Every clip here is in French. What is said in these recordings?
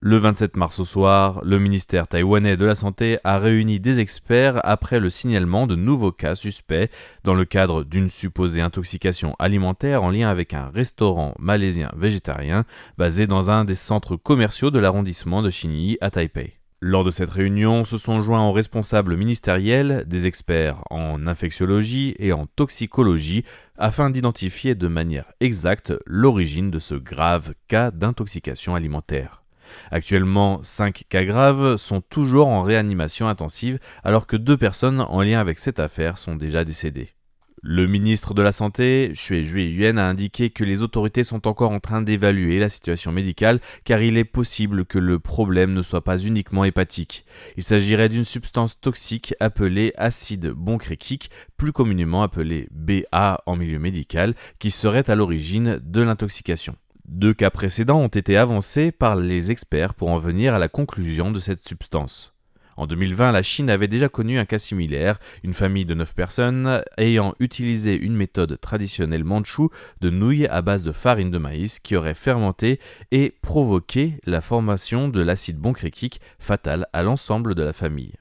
Le 27 mars au soir, le ministère taïwanais de la Santé a réuni des experts après le signalement de nouveaux cas suspects dans le cadre d'une supposée intoxication alimentaire en lien avec un restaurant malaisien végétarien basé dans un des centres commerciaux de l'arrondissement de Xinyi à Taipei. Lors de cette réunion, se sont joints aux responsables ministériels, des experts en infectiologie et en toxicologie afin d'identifier de manière exacte l'origine de ce grave cas d'intoxication alimentaire. Actuellement, 5 cas graves sont toujours en réanimation intensive alors que 2 personnes en lien avec cette affaire sont déjà décédées. Le ministre de la Santé, Xue Zhuiyuan, a indiqué que les autorités sont encore en train d'évaluer la situation médicale car il est possible que le problème ne soit pas uniquement hépatique. Il s'agirait d'une substance toxique appelée acide boncréquique, plus communément appelée BA en milieu médical, qui serait à l'origine de l'intoxication. 2 cas précédents ont été avancés par les experts pour en venir à la conclusion de cette substance. En 2020, la Chine avait déjà connu un cas similaire, une famille de 9 personnes ayant utilisé une méthode traditionnelle mandchoue de nouilles à base de farine de maïs qui aurait fermenté et provoqué la formation de l'acide boncréquique fatal à l'ensemble de la famille.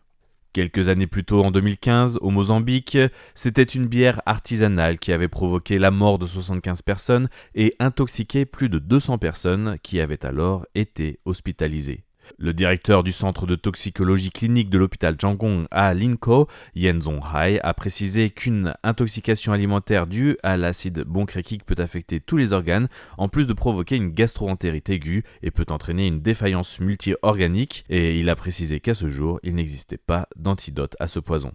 Quelques années plus tôt, en 2015, au Mozambique, c'était une bière artisanale qui avait provoqué la mort de 75 personnes et intoxiqué plus de 200 personnes qui avaient alors été hospitalisées. Le directeur du centre de toxicologie clinique de l'hôpital Jiangong à Linkou, Yen Zonghai, a précisé qu'une intoxication alimentaire due à l'acide boncréquique peut affecter tous les organes, en plus de provoquer une gastro-entérite aiguë et peut entraîner une défaillance multi-organique, et il a précisé qu'à ce jour, il n'existait pas d'antidote à ce poison.